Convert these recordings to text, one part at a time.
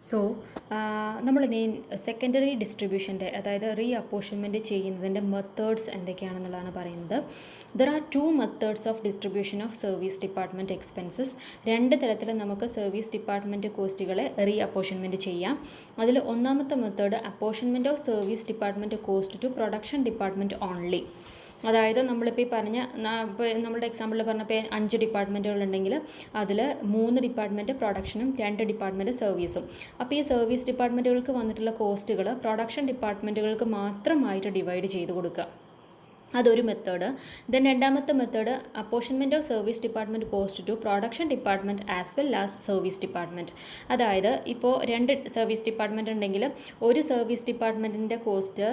So നമ്മൾ ഇനി secondary ഡിസ്ട്രിബ്യൂഷൻ്റെ അതായത് റീ അപ്പോർഷൻമെൻറ്റ് ചെയ്യുന്നതിൻ്റെ മെത്തേഡ്സ് എന്തൊക്കെയാണെന്നുള്ളതാണ് പറയുന്നത്. There are 2 methods of distribution of service department expenses. രണ്ട് തരത്തിൽ നമുക്ക് സർവീസ് ഡിപ്പാർട്ട്മെൻറ്റ് കോസ്റ്റുകളെ റീ അപ്പോർഷൻമെൻറ്റ് ചെയ്യാം. അതിൽ ഒന്നാമത്തെ method apportionment of service department cost to production department only. അതായത് നമ്മളിപ്പോൾ ഈ പറഞ്ഞ ഇപ്പോൾ നമ്മുടെ എക്സാമ്പിളിൽ പറഞ്ഞപ്പോൾ 5 ഡിപ്പാർട്ട്മെൻറ്റുകളുണ്ടെങ്കിൽ അതിൽ 3 ഡിപ്പാർട്ട്മെൻറ്റ് പ്രൊഡക്ഷനും 2 ഡിപ്പാർട്ട്മെൻറ്റ് സർവീസും. അപ്പോൾ ഈ സർവീസ് ഡിപ്പാർട്ട്മെൻറ്റുകൾക്ക് വന്നിട്ടുള്ള കോസ്റ്റുകൾ പ്രൊഡക്ഷൻ ഡിപ്പാർട്ട്മെൻറ്റുകൾക്ക് മാത്രമായിട്ട് ഡിവൈഡ് ചെയ്ത് കൊടുക്കുക. അതൊരു മെത്തേഡ്. ദെൻ രണ്ടാമത്തെ method apportionment of service department cost to production department as well as service department. അതായത് ഇപ്പോൾ 2 സർവീസ് ഡിപ്പാർട്ട്മെൻറ്റ് ഉണ്ടെങ്കിൽ ഒരു സർവീസ് ഡിപ്പാർട്ട്മെൻറ്റിൻ്റെ കോസ്റ്റ്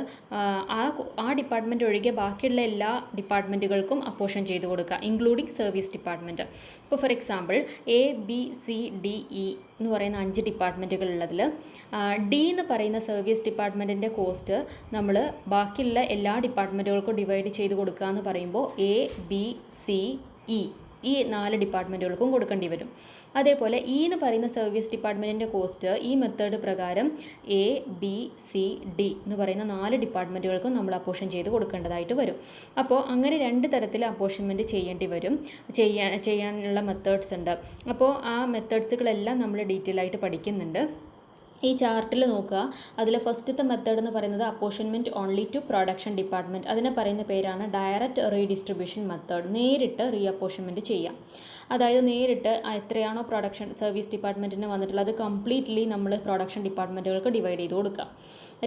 ആ ഡിപ്പാർട്ട്മെൻറ്റ് ഒഴികെ ബാക്കിയുള്ള എല്ലാ ഡിപ്പാർട്ട്മെൻറ്റുകൾക്കും അപ്പോർഷൻ ചെയ്ത് കൊടുക്കുക, ഇൻക്ലൂഡിങ് സർവീസ് ഡിപ്പാർട്ട്മെൻറ്റ്. ഇപ്പോൾ ഫോർ എക്സാമ്പിൾ ABCDE എന്ന് പറയുന്ന 5 ഡിപ്പാർട്ട്മെൻറ്റുകളുള്ളതിൽ ഡി എന്ന് പറയുന്ന സർവീസ് ഡിപ്പാർട്ട്മെൻറ്റിൻ്റെ കോസ്റ്റ് നമ്മൾ ബാക്കിയുള്ള എല്ലാ ഡിപ്പാർട്ട്മെൻറ്റുകൾക്കും ഡിവൈഡ് ചെയ്ത് കൊടുക്കുക എന്ന് പറയുമ്പോൾ ABCE ഈ 4 ഡിപ്പാർട്ട്മെൻറ്റുകൾക്കും കൊടുക്കേണ്ടി വരും. അതേപോലെ ഇ എന്ന് പറയുന്ന സർവീസ് ഡിപ്പാർട്ട്മെൻറ്റിൻ്റെ കോസ്റ്റ് ഈ മെത്തേഡ് പ്രകാരം ABCD എന്ന് പറയുന്ന 4 ഡിപ്പാർട്ട്മെൻറ്റുകൾക്കും നമ്മൾ അപ്പോർഷൻ ചെയ്ത് കൊടുക്കേണ്ടതായിട്ട് വരും. അപ്പോൾ അങ്ങനെ 2 തരത്തിൽ അപ്പോർഷൻമെൻറ്റ് ചെയ്യേണ്ടി വരും, ചെയ്യാനുള്ള മെത്തേഡ്സ് ഉണ്ട്. അപ്പോൾ ആ മെത്തേഡ്സുകളെല്ലാം നമ്മൾ ഡീറ്റെയിൽ ആയിട്ട് പഠിക്കുന്നുണ്ട്. ഈ ചാർട്ടിൽ നോക്കുക, അതിൽ ഫസ്റ്റത്തെ മെത്തേഡ് എന്ന് പറയുന്നത് apportionment only to production department. അതിനെ പറയുന്ന പേരാണ് ഡയറക്റ്റ് റീഡിസ്ട്രിബ്യൂഷൻ മെത്തേഡ്. നേരിട്ട് റീ അപ്പോർഷൻമെൻറ്റ് ചെയ്യാം. അതായത് നേരിട്ട് എത്രയാണോ പ്രൊഡക്ഷൻ സർവീസ് ഡിപ്പാർട്ട്മെൻറ്റിന് വന്നിട്ടുള്ളത് അത് കംപ്ലീറ്റ്ലി നമ്മൾ പ്രൊഡക്ഷൻ ഡിപ്പാർട്ട്മെൻറ്റുകൾക്ക് ഡിവൈഡ് ചെയ്ത് കൊടുക്കുക.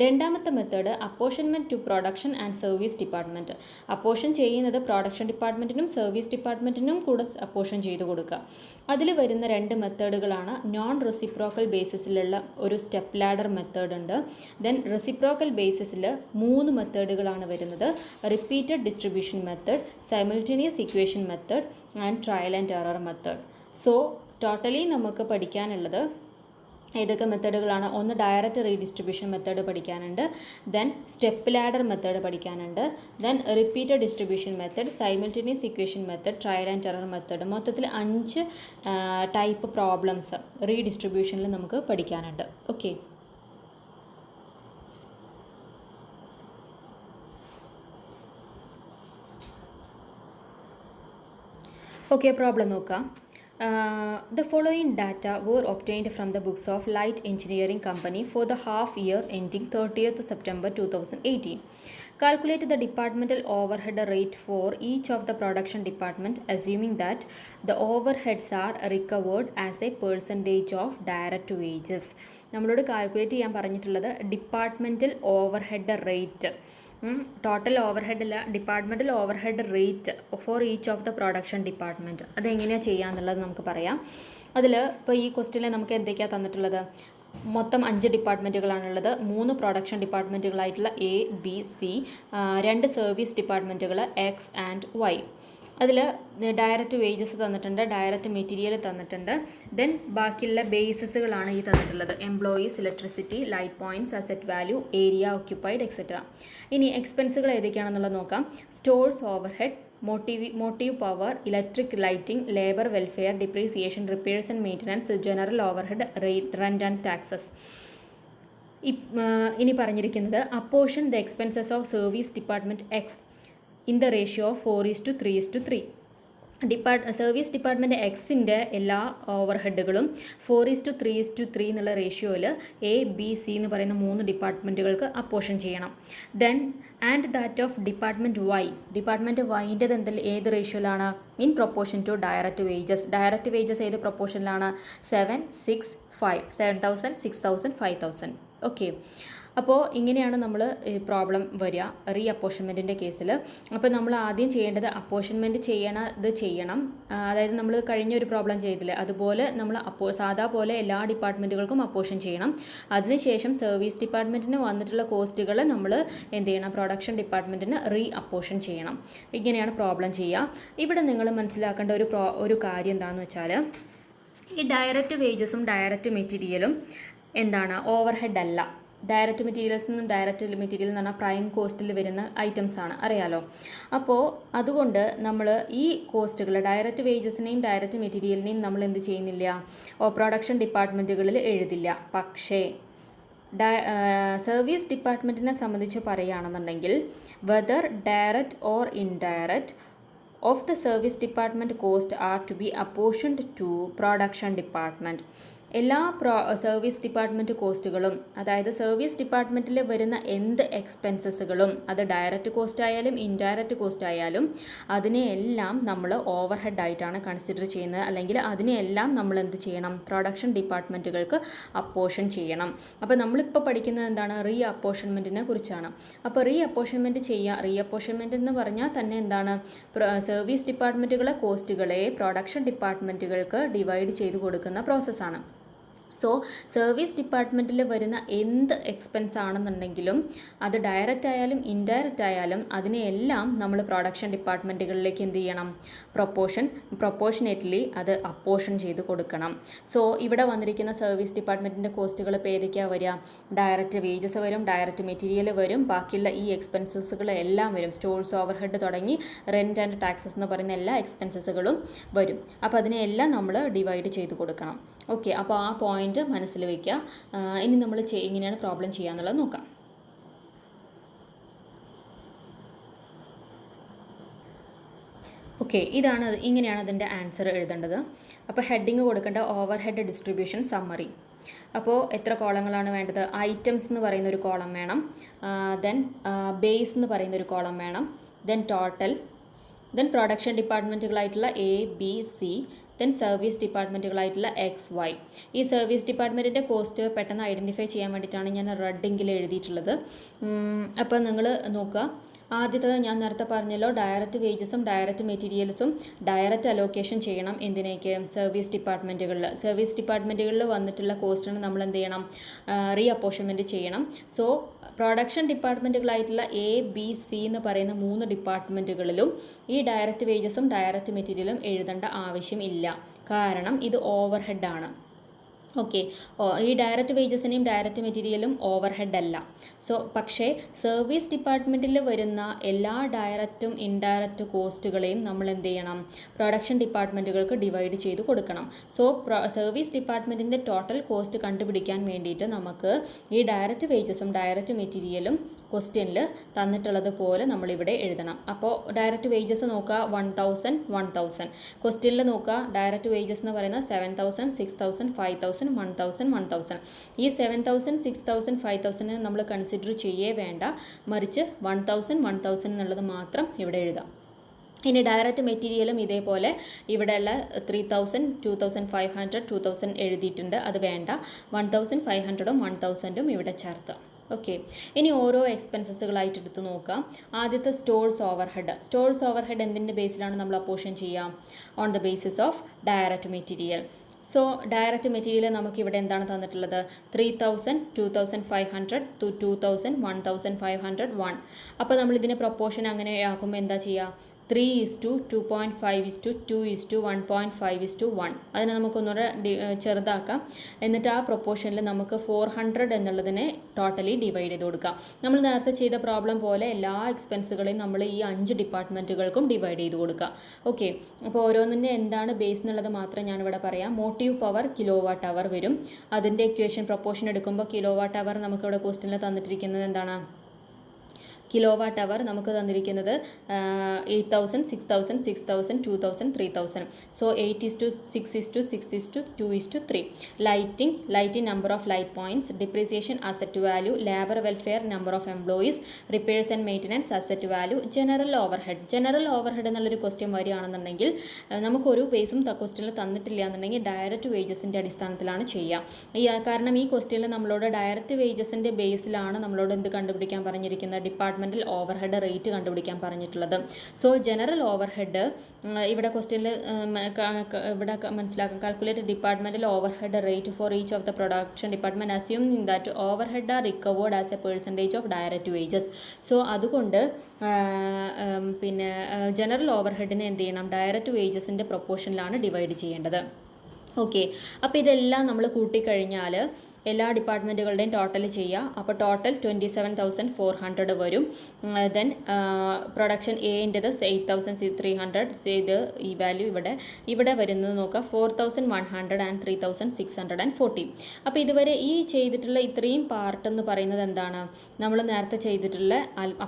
രണ്ടാമത്തെ method apportionment to production and service department. Apportion ചെയ്യുന്നത് പ്രൊഡക്ഷൻ ഡിപ്പാർട്ട്മെൻറ്റിനും സർവീസ് ഡിപ്പാർട്ട്മെൻറ്റിനും കൂടെ അപ്പോർഷൻ ചെയ്ത് കൊടുക്കുക. അതിൽ വരുന്ന 2 മെത്തേഡുകളാണ് നോൺ റെസിപ്രോക്കൽ ബേസിസിലുള്ള ഒരു സ്റ്റെപ്പ് ലാഡർ മെത്തേഡ് ഉണ്ട്. ദെൻ റെസിപ്രോക്കൽ ബേസിസിൽ 3 മെത്തേഡുകളാണ് വരുന്നത്. Repeated distribution method, simultaneous equation method and trial and error method. So totally നമുക്ക് പഠിക്കാനുള്ളത് ഏതൊക്കെ മെത്തേഡുകളാണ്? ഒന്ന് ഡയറക്റ്റ് റീഡിസ്ട്രിബ്യൂഷൻ മെത്തേഡ് പഠിക്കാനുണ്ട്, ദെൻ സ്റ്റെപ്പ് ലാഡർ മെത്തേഡ് പഠിക്കാനുണ്ട്, then repeated distribution method, simultaneous equation method, trial and error method. മൊത്തത്തിൽ 5 type problems റീഡിസ്ട്രിബ്യൂഷനിൽ നമുക്ക് പഠിക്കാനുണ്ട്. Okay, problem നോക്കാം. The following data were obtained from the books of Light Engineering Company for the half year ending 30th September 2018. Calculate the departmental overhead rate for each of the production department, assuming that the overheads are recovered as a percentage of direct wages. നമ്മളോട് calculate ചെയ്യാൻ പറഞ്ഞിട്ടുള്ളത് departmental overhead rate, total overhead അല്ല, departmental overhead rate for each of the production department. അതെങ്ങനെയാണ് ചെയ്യാന്നുള്ളത് നമുക്ക് പറയാം. അതിൽ ഇപ്പോൾ ഈ ക്വസ്റ്റ്യനിൽ നമുക്ക് എന്തൊക്കെയാണ് തന്നിട്ടുള്ളത്? മൊത്തം 5 ഡിപ്പാർട്ട്മെൻറ്റുകളാണുള്ളത്. 3 പ്രൊഡക്ഷൻ ഡിപ്പാർട്ട്മെൻറ്റുകളായിട്ടുള്ള ABC, 2 സർവീസ് ഡിപ്പാർട്ട്മെൻറ്റുകൾ X ആൻഡ് Y. അതിൽ ഡയറക്റ്റ് വേജസ് തന്നിട്ടുണ്ട്, ഡയറക്റ്റ് മെറ്റീരിയൽ തന്നിട്ടുണ്ട്, ദെൻ ബാക്കിയുള്ള ബേസിസുകളാണ് ഈ തന്നിട്ടുള്ളത്. Employees, electricity, light points, asset value, area occupied, etcetera. ഇനി എക്സ്പെൻസുകൾ ഏതൊക്കെയാണെന്നുള്ളത് നോക്കാം. Stores overhead, motive power, electric lighting, labour welfare, depreciation, repairs and maintenance, general overhead, rent and taxes. ഇനി പറഞ്ഞിരിക്കുന്നത് apportion the expenses of service department X in the ratio of 4:3:3. Service department എക്സിൻ്റെ എല്ലാ ഓവർഹെഡുകളും 4:3:3 എന്നുള്ള റേഷ്യോയിൽ ABC എന്ന് പറയുന്ന 3 ഡിപ്പാർട്ട്മെൻറ്റുകൾക്ക് apportion ചെയ്യണം. Then and that of department Y, department Yൻ്റെത് ഏത് റേഷ്യോയിലാണ്? In proportion to direct wages. Direct wages ഏത് പ്രൊപ്പോർഷനിലാണ്? 7, 6, 5, 7,000, 6,000, 5,000. ഓക്കെ, അപ്പോൾ ഇങ്ങനെയാണ് നമ്മൾ പ്രോബ്ലം വരിക റീ അപ്പോർഷൻമെൻറ്റിൻ്റെ കേസിൽ. അപ്പോൾ നമ്മൾ ആദ്യം ചെയ്യേണ്ടത് അപ്പോർഷൻമെൻറ്റ് ചെയ്യണം. അതായത് നമ്മൾ കഴിഞ്ഞൊരു പ്രോബ്ലം ചെയ്തില്ലേ, അതുപോലെ നമ്മൾ സാധാ പോലെ എല്ലാ ഡിപ്പാർട്ട്മെൻറ്റുകൾക്കും അപ്പോർഷൻ ചെയ്യണം. അതിനുശേഷം സർവീസ് ഡിപ്പാർട്ട്മെൻറ്റിന് വന്നിട്ടുള്ള കോസ്റ്റുകൾ നമ്മൾ എന്ത് ചെയ്യണം? പ്രൊഡക്ഷൻ ഡിപ്പാർട്ട്മെൻറ്റിന് റീ അപ്പോർഷൻ ചെയ്യണം. ഇങ്ങനെയാണ് പ്രോബ്ലം ചെയ്യുക. ഇവിടെ നിങ്ങൾ മനസ്സിലാക്കേണ്ട ഒരു കാര്യം എന്താണെന്ന് വെച്ചാൽ, ഈ ഡയറക്റ്റ് വേജസും ഡയറക്റ്റ് മെറ്റീരിയലും എന്താണ്? ഓവർഹെഡ് അല്ല. ഡയറക്റ്റ് മെറ്റീരിയൽസ് നിന്നും ഡയറക്റ്റ് മെറ്റീരിയൽ എന്ന് പറഞ്ഞാൽ പ്രൈം കോസ്റ്റിൽ വരുന്ന ഐറ്റംസ് ആണ്, അറിയാലോ. അപ്പോൾ അതുകൊണ്ട് നമ്മൾ ഈ കോസ്റ്റുകൾ ഡയറക്റ്റ് വേജസിനെയും ഡയറക്റ്റ് മെറ്റീരിയലിനെയും നമ്മൾ എന്ത് ചെയ്യുന്നില്ല, പ്രൊഡക്ഷൻ ഡിപ്പാർട്ട്മെൻറ്റുകളിൽ എഴുതില്ല. പക്ഷേ സർവീസ് ഡിപ്പാർട്ട്മെൻറ്റിനെ സംബന്ധിച്ച് പറയുകയാണെന്നുണ്ടെങ്കിൽ whether direct or indirect of the service department cost are to be apportioned to production department. എല്ലാ സർവീസ് ഡിപ്പാർട്ട്മെൻറ്റ് കോസ്റ്റുകളും, അതായത് സർവീസ് ഡിപ്പാർട്ട്മെൻറ്റിൽ വരുന്ന എന്ത് എക്സ്പെൻസസുകളും, അത് ഡയറക്റ്റ് കോസ്റ്റ് ആയാലും ഇൻഡയറക്റ്റ് കോസ്റ്റ് ആയാലും അതിനെയെല്ലാം നമ്മൾ ഓവർ ഹെഡ് ആയിട്ടാണ് കൺസിഡർ ചെയ്യുന്നത്. അല്ലെങ്കിൽ അതിനെയെല്ലാം നമ്മൾ എന്ത് ചെയ്യണം, പ്രൊഡക്ഷൻ ഡിപ്പാർട്ട്മെൻറ്റുകൾക്ക് അപ്പോർഷൻ ചെയ്യണം. അപ്പോൾ നമ്മളിപ്പോൾ പഠിക്കുന്നത് എന്താണ്, റീ അപ്പോർഷൻമെൻറ്റിനെ കുറിച്ചാണ്. അപ്പോൾ റീ അപ്പോർഷൻമെൻറ്റ് എന്ന് പറഞ്ഞാൽ തന്നെ എന്താണ്, സർവീസ് ഡിപ്പാർട്ട്മെൻറ്റുകളെ കോസ്റ്റുകളെ പ്രൊഡക്ഷൻ ഡിപ്പാർട്ട്മെൻറ്റുകൾക്ക് ഡിവൈഡ് ചെയ്ത് കൊടുക്കുന്ന പ്രോസസ്സാണ്. സോ സർവീസ് ഡിപ്പാർട്ട്മെൻറ്റിൽ വരുന്ന എന്ത് എക്സ്പെൻസ് ആണെന്നുണ്ടെങ്കിലും അത് ഡയറക്റ്റ് ആയാലും ഇൻഡയറക്റ്റ് ആയാലും അതിനെയെല്ലാം നമ്മൾ പ്രൊഡക്ഷൻ ഡിപ്പാർട്ട്മെൻറ്റുകളിലേക്ക് എന്ത് ചെയ്യണം, പ്രൊപ്പോർഷനേറ്റ്ലി അത് അപ്പോർഷൻ ചെയ്ത് കൊടുക്കണം. സോ ഇവിടെ വന്നിരിക്കുന്ന സർവീസ് ഡിപ്പാർട്ട്മെൻറ്റിൻ്റെ കോസ്റ്റുകൾ ഇപ്പോൾ ഏതൊക്കെയാണ് വരിക, ഡയറക്റ്റ് വേജസ് വരും, ഡയറക്റ്റ് മെറ്റീരിയൽ വരും, ബാക്കിയുള്ള ഈ എക്സ്പെൻസസുകൾ എല്ലാം വരും. സ്റ്റോഴ്സ്, ഓവർ ഹെഡ് തുടങ്ങി റെൻറ്റ് ആൻഡ് ടാക്സസ് എന്ന് പറയുന്ന എല്ലാ എക്സ്പെൻസസുകളും വരും. അപ്പോൾ അതിനെല്ലാം നമ്മൾ ഡിവൈഡ് ചെയ്ത് കൊടുക്കണം. ഓക്കെ, അപ്പോൾ ആ പോയിന്റ് മനസ്സിൽ വയ്ക്കുക. ഇനി നമ്മൾ എങ്ങനെയാണ് പ്രോബ്ലം ചെയ്യാന്നുള്ളത് നോക്കാം. ഓക്കെ, ഇങ്ങനെയാണ് അതിൻ്റെ ആൻസർ എഴുതേണ്ടത്. അപ്പോൾ ഹെഡിങ് കൊടുക്കേണ്ട ഓവർ ഹെഡ് ഡിസ്ട്രിബ്യൂഷൻ സമ്മറി. അപ്പോൾ എത്ര കോളങ്ങളാണ് വേണ്ടത്, ഐറ്റംസ് എന്ന് പറയുന്ന ഒരു കോളം വേണം, ദെൻ ബേസ് എന്ന് പറയുന്ന ഒരു കോളം വേണം, ദെൻ ടോട്ടൽ, ദെൻ പ്രൊഡക്ഷൻ ഡിപ്പാർട്ട്മെൻറ്റുകളായിട്ടുള്ള A B C, then service ഡിപ്പാർട്ട്മെൻറ്റുകളായിട്ടുള്ള എക്സ് വൈ. ഈ സർവീസ് ഡിപ്പാർട്ട്മെൻറ്റിൻ്റെ കോസ്റ്റ് പെട്ടെന്ന് ഐഡൻറ്റിഫൈ ചെയ്യാൻ വേണ്ടിയിട്ടാണ് ഞാൻ റെഡ് ഇങ്കിൽ എഴുതിയിട്ടുള്ളത്. അപ്പോൾ നിങ്ങൾ നോക്കുക, ആദ്യത്തത് ഞാൻ നേരത്തെ പറഞ്ഞല്ലോ, ഡയറക്റ്റ് വേജസും ഡയറക്റ്റ് മെറ്റീരിയൽസും ഡയറക്റ്റ് അലോക്കേഷൻ ചെയ്യണം. എന്തിനേക്ക്, സർവീസ് ഡിപ്പാർട്ട്മെൻറ്റുകളിൽ വന്നിട്ടുള്ള കോസ്റ്റിന് നമ്മൾ എന്ത് ചെയ്യണം, റീ അപ്പോർഷൻമെൻറ്റ് ചെയ്യണം. സോ പ്രൊഡക്ഷൻ ഡിപ്പാർട്ട്മെൻറ്റുകളായിട്ടുള്ള എ ബി സി എന്ന് പറയുന്ന 3 ഡിപ്പാർട്ട്മെൻറ്റുകളിലും ഈ ഡയറക്റ്റ് വേജസും ഡയറക്റ്റ് മെറ്റീരിയലും എഴുതേണ്ട ആവശ്യം ഇല്ല. കാരണം ഇത് ഓവർ ഹെഡാണ്. ഓക്കെ, ഈ ഡയറക്റ്റ് വേജസിനെയും ഡയറക്റ്റ് മെറ്റീരിയലും ഓവർ ഹെഡ് അല്ല. സോ പക്ഷേ സർവീസ് ഡിപ്പാർട്ട്മെൻറ്റിൽ വരുന്ന എല്ലാ ഡയറക്റ്റും ഇൻഡയറക്റ്റ് കോസ്റ്റുകളെയും നമ്മൾ എന്ത് ചെയ്യണം, പ്രൊഡക്ഷൻ ഡിപ്പാർട്ട്മെൻറ്റുകൾക്ക് ഡിവൈഡ് ചെയ്ത് കൊടുക്കണം. സോ സർവീസ് ഡിപ്പാർട്ട്മെൻറ്റിൻ്റെ ടോട്ടൽ കോസ്റ്റ് കണ്ടുപിടിക്കാൻ വേണ്ടിയിട്ട് നമുക്ക് ഈ ഡയറക്റ്റ് വേജസും ഡയറക്റ്റ് മെറ്റീരിയലും ക്വസ്റ്റ്യനിൽ തന്നിട്ടുള്ളത് പോലെ നമ്മളിവിടെ എഴുതണം. അപ്പോൾ ഡയറക്റ്റ് വേജസ് നോക്കുക 1000. ക്വസ്റ്റ്യനിൽ നോക്കുക ഡയറക്റ്റ് വേജസ് എന്ന് പറയുന്നത് 7000, 6000, 5000, 1000. ഈ 7000, 6000, 5000 നമ്മൾ കൺസിഡർ ചെയ്യേ വേണ്ട, മറിച്ച് 1000 എന്നുള്ളത് മാത്രം ഇവിടെ എഴുതാം. ഇനി ഡയറക്റ്റ് മെറ്റീരിയലും ഇതേപോലെ ഇവിടെയുള്ള 3000, 2500, 2000 എഴുതിയിട്ടുണ്ട്, അത് വേണ്ട. 1500ഉം 1000ഉം ഇവിടെ ചേർത്ത്. ഓക്കെ, ഇനി ഓരോ എക്സ്പെൻസസുകളായിട്ട് എടുത്ത് നോക്കാം. ആദ്യത്തെ സ്റ്റോഴ്സ് ഓവർ ഹെഡ് എന്തിൻ്റെ ബേസിലാണ് നമ്മൾ അപ്പോർഷൻ ചെയ്യുക, on the basis of direct material. So direct material നമുക്കിവിടെ എന്താണ് തന്നിട്ടുള്ളത്, 3000, 2500, 2000, 1500, 1. അപ്പോൾ നമ്മളിതിനെ പ്രൊപ്പോർഷൻ അങ്ങനെ ആക്കുമ്പോൾ എന്താ ചെയ്യുക, 3:2.5:2:1.5:1. അതിനെ നമുക്കൊന്നുകൂടെ ചെറുതാക്കാം. എന്നിട്ട് ആ പ്രൊപ്പോർഷനിൽ നമുക്ക് 400 എന്നുള്ളതിനെ ടോട്ടലി ഡിവൈഡ് ചെയ്ത് കൊടുക്കാം. നമ്മൾ നേരത്തെ ചെയ്ത പ്രോബ്ലം പോലെ എല്ലാ എക്സ്പെൻസുകളെയും നമ്മൾ ഈ 5 ഡിപ്പാർട്ട്മെൻറ്റുകൾക്കും ഡിവൈഡ് ചെയ്ത് കൊടുക്കുക. ഓക്കെ, അപ്പോൾ ഓരോന്നിൻ്റെ എന്താണ് ബേസ് എന്നുള്ളത് മാത്രം ഞാനിവിടെ പറയാം. മോട്ടീവ് പവർ കിലോവാട്ട് അവർ വരും. അതിൻ്റെ ഇക്വേഷൻ പ്രൊപ്പോർഷൻ എടുക്കുമ്പോൾ കിലോവാട്ട് അവർ നമുക്കിവിടെ ക്വസ്റ്റ്യനിൽ തന്നിട്ടിരിക്കുന്നത് എന്താണ്, കിലോവാട്ട് അവർ നമുക്ക് തന്നിരിക്കുന്നത് 8000, 6000, 6000, 2000, 3000. So 8:6:6:2:3. Lighting number of light points, depreciation asset value, labour welfare, number of employees, repairs and maintenance, asset value, general overhead എന്നുള്ളൊരു ക്വസ്റ്റ്യൻ വരികയാണെന്നുണ്ടെങ്കിൽ നമുക്കൊരു ബേസും ക്വസ്റ്റ്യനിൽ തന്നിട്ടില്ല എന്നുണ്ടെങ്കിൽ ഡയറക്റ്റ് വേജസിൻ്റെ അടിസ്ഥാനത്തിലാണ് ചെയ്യുക. കാരണം ഈ ക്വസ്റ്റ്യനിൽ നമ്മളോട് ഡയറക്റ്റ് വേജസിൻ്റെ ബേസിലാണ് നമ്മളോട് എന്ത് കണ്ടുപിടിക്കാൻ പറഞ്ഞിരിക്കുന്നത്, ഡിപ്പാർട്ട്മെൻറ്റൽ ഓവർഹെഡ് റേറ്റ് കണ്ടുപിടിക്കാൻ പറഞ്ഞിട്ടുള്ളത്. സോ ജനറൽ ഓവർഹെഡ് ഇവിടെ ക്വസ്റ്റ്യനിൽ ഇവിടെ മനസ്സിലാക്കാം, calculate departmental overhead rate for each of the production department assuming that overhead are recovered as a percentage of direct wages. So അതുകൊണ്ട് ജനറൽ ഓവർഹെഡിനെ എന്ത് ചെയ്യണം, ഡയറക്റ്റ് വേജസിൻ്റെ പ്രൊപ്പോർഷനിലാണ് ഡിവൈഡ് ചെയ്യേണ്ടത്. ഓക്കെ, അപ്പോൾ ഇതെല്ലാം നമ്മൾ കൂട്ടിക്കഴിഞ്ഞാൽ എല്ലാ ഡിപ്പാർട്ട്മെൻറ്റുകളുടെയും ടോട്ടൽ ചെയ്യുക. അപ്പോൾ ടോട്ടൽ 27,400 വരും. ദെൻ പ്രൊഡക്ഷൻ എൻ്റെത് 8,300. ഇത് ഈ വാല്യൂ ഇവിടെ വരുന്നത് നോക്കുക 4,100 ആൻഡ് 3,640. അപ്പോൾ ഇതുവരെ ഈ ചെയ്തിട്ടുള്ള ഇത്രയും പാർട്ട് എന്ന് പറയുന്നത് എന്താണ്, നമ്മൾ നേരത്തെ ചെയ്തിട്ടുള്ള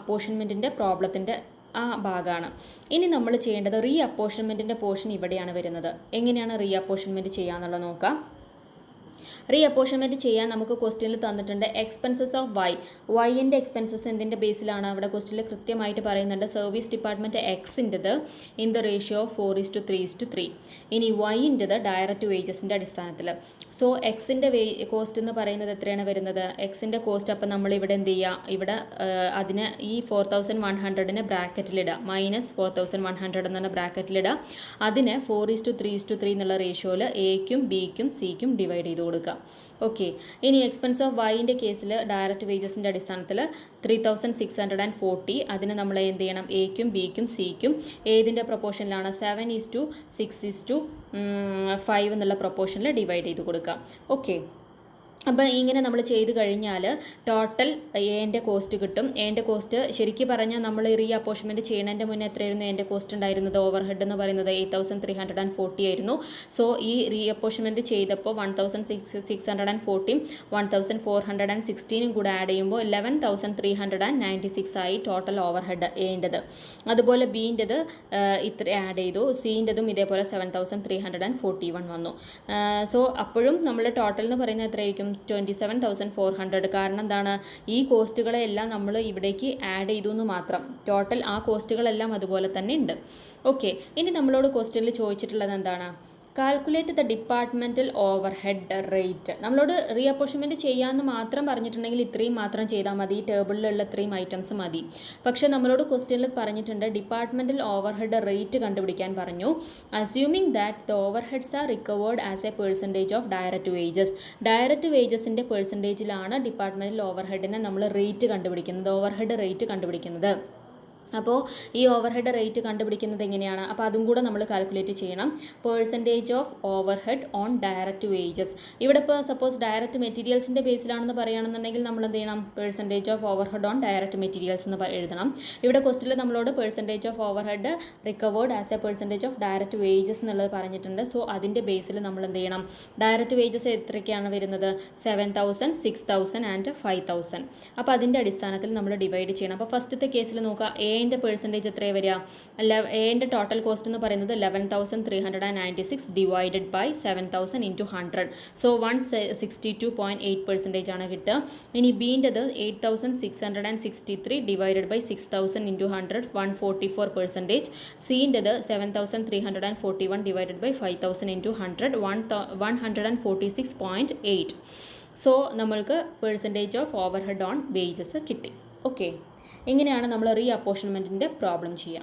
അപ്പോർഷൻമെൻറ്റിൻ്റെ പ്രോബ്ലത്തിൻ്റെ ആ ഭാഗമാണ്. ഇനി നമ്മൾ ചെയ്യേണ്ടത് റീ അപ്പോർഷൻമെൻറ്റിൻ്റെ പോർഷൻ ഇവിടെയാണ് വരുന്നത്. എങ്ങനെയാണ് റീ അപ്പോർഷൻമെൻറ്റ് ചെയ്യാന്നുള്ളത് നോക്കാം. റീ അപ്പോർഷൻമെൻറ്റ് ചെയ്യാൻ നമുക്ക് ക്വസ്റ്റ്യനിൽ തന്നിട്ടുണ്ട് എക്സ്പെൻസസ് ഓഫ് വൈൻ്റെ എക്സ്പെൻസസ് എന്തിൻ്റെ ബേസിലാണ് അവിടെ ക്വസ്റ്റ്യനിൽ കൃത്യമായിട്ട് പറയുന്നുണ്ട്. സർവീസ് ഡിപ്പാർട്ട്മെൻറ്റ് എക്സിൻ്റെത് ഇൻ ദ റേഷ്യോ ഓഫ് 4:3:3. ഇനി വൈൻ്റെത് ഡയറക്റ്റ് വേജസിൻ്റെ അടിസ്ഥാനത്തിൽ. സോ എക്സിൻ്റെ കോസ്റ്റ് എന്ന് പറയുന്നത് എത്രയാണ് വരുന്നത്, എക്സിൻ്റെ കോസ്റ്റ്. അപ്പം നമ്മൾ ഇവിടെ എന്ത് ചെയ്യുക, ഇവിടെ അതിന് ഈ 4,100 ബ്രാക്കറ്റിലിടുക, -4,100 എന്ന് പറഞ്ഞ ബ്രാക്കറ്റിലിടുക. അതിന് 4:3:3 എന്നുള്ള റേഷ്യോയിൽ എക്കും ബിക്കും സിക്കും ഡിവൈഡ് ചെയ്ത് കൊടുക്കുക. ഓക്കെ, ഇനി എക്സ്പെൻസ് ഓഫ് വൈൻ്റെ കേസിൽ ഡയറക്റ്റ് വേജസിൻ്റെ അടിസ്ഥാനത്തിൽ 3,640. അതിന് നമ്മൾ എന്ത് ചെയ്യണം, എക്കും ബിക്കും സിക്കും ഏതിൻ്റെ പ്രൊപ്പോർഷനിലാണ് 7:6:5 എന്നുള്ള പ്രൊപ്പോർഷനിൽ ഡിവൈഡ് ചെയ്ത് കൊടുക്കുക. ഓക്കെ, അപ്പോൾ ഇങ്ങനെ നമ്മൾ ചെയ്ത് കഴിഞ്ഞാൽ ടോട്ടൽ എൻ്റെ കോസ്റ്റ് കിട്ടും. എൻ്റെ കോസ്റ്റ് ശരിക്കും പറഞ്ഞാൽ നമ്മൾ റീ അപ്പോർഷൻമെൻറ്റ് ചെയ്യുന്നതിൻ്റെ മുന്നേ എത്രയായിരുന്നു എൻ്റെ കോസ്റ്റ് ഉണ്ടായിരുന്നത്, ഓവർ ഹെഡ് എന്ന് പറയുന്നത് 8,340 ആയിരുന്നു. സോ ഈ റീ അപ്പോർഷൻമെൻറ്റ് ചെയ്തപ്പോൾ 1,640 1,416 കൂടെ ആഡ് ചെയ്യുമ്പോൾ 11,396 ആയി ടോട്ടൽ ഓവർ ഹെഡ് ഏൻ്റെത്. അതുപോലെ ബീൻ്റെത് ഇത്ര ആഡ് ചെയ്തു, സീൻ്റെതും ഇതേപോലെ 7,341 വന്നു. സോ അപ്പോഴും നമ്മൾ ടോട്ടൽ എന്ന് പറയുന്നത് എത്രയായിരിക്കും, 27,400. കാരണം എന്താണ്, ഈ കോസ്റ്റുകളെല്ലാം നമ്മൾ ഇവിടേക്ക് ആഡ് ചെയ്തു എന്ന് മാത്രം. ടോട്ടൽ ആ കോസ്റ്റുകളെല്ലാം അതുപോലെ തന്നെ ഉണ്ട്. ഓക്കെ, ഇനി നമ്മളോട് ക്വസ്റ്റ്യനിൽ ചോദിച്ചിട്ടുള്ളത് എന്താണ്, calculate the departmental over head rate. നമ്മളോട് റീ അപ്പോർഷൻമെൻറ്റ് ചെയ്യാമെന്ന് മാത്രം പറഞ്ഞിട്ടുണ്ടെങ്കിൽ ഇത്രയും മാത്രം ചെയ്താൽ മതി, ഈ ടേബിളിലുള്ള ഇത്രയും ഐറ്റംസ് മതി. പക്ഷേ നമ്മളോട് ക്വസ്റ്റ്യനിൽ പറഞ്ഞിട്ടുണ്ട് ഡിപ്പാർട്ട്മെൻറ്റൽ ഓവർ ഹെഡ് റേറ്റ് കണ്ടുപിടിക്കാൻ പറഞ്ഞു. Assuming that the overheads are recovered as a percentage of direct wages. Direct വേജസിൻ്റെ പെർസെൻറ്റേജിലാണ് ഡിപ്പാർട്ട്മെൻറ്റൽ ഓവർ ഹെഡിനെ നമ്മൾ റേറ്റ് കണ്ടുപിടിക്കുന്നത്, ഓവർ ഹെഡ് റേറ്റ് കണ്ടുപിടിക്കുന്നത്. അപ്പോൾ ഈ ഓവർ ഹെഡ് റേറ്റ് കണ്ടുപിടിക്കുന്നത് എങ്ങനെയാണ്, അപ്പോൾ അതും കൂടെ നമ്മൾ കാൽക്കുലേറ്റ് ചെയ്യണം. Percentage of overhead on direct wages. ഇവിടെ ഇപ്പോൾ സപ്പോസ് ഡയറക്റ്റ് മെറ്റീരിയൽസിൻ്റെ ബേസിലാണെന്ന് പറയുകയാണെന്നുണ്ടെങ്കിൽ നമ്മൾ എന്ത് ചെയ്യണം, percentage of overhead on direct materials എന്ന് എഴുതണം. ഇവിടെ ക്വസ്റ്റ്യനിൽ നമ്മളോട് percentage of over head recovered as a percentage of direct wages എന്നുള്ളത് പറഞ്ഞിട്ടുണ്ട്. സോ അതിൻ്റെ ബേസിൽ നമ്മൾ എന്ത് ചെയ്യണം, ഡയറക്റ്റ് വേജസ് എത്രയ്ക്കാണ് വരുന്നത്, 7,000 6,000 ആൻഡ് 5,000. അപ്പോൾ അതിൻ്റെ അടിസ്ഥാനത്തിൽ നമ്മൾ ഡിവൈഡ് ചെയ്യണം. അപ്പോൾ ഫസ്റ്റത്തെ കേസിൽ നോക്കുക, എൻ്റെ പെർസെൻറ്റേജ് എത്രയാണ് വരിക, എൻ്റെ ടോട്ടൽ കോസ്റ്റ് എന്ന് പറയുന്നത് 11,396 ഡിവൈഡഡ് ബൈ 7,000 ഇൻറ്റു 100. സോ 162.8% ആണ് കിട്ടുക. ഇനി ബീൻ്റെത് 8,663 ഡിവൈഡഡ് ബൈ 6,000 ഇൻറ്റു 100 144%. സീൻ്റെത് 7,341 ഡിവൈഡഡ് ബൈ 5,000 ഇൻറ്റു 100 146.8. സോ നമ്മൾക്ക് percentage of overhead on wages കിട്ടി. ഓക്കെ, ഇങ്ങനെയാണ് നമ്മൾ റീ അപ്പോർഷൻമെൻറ്റിൻ്റെ പ്രോബ്ലം ചെയ്യുക.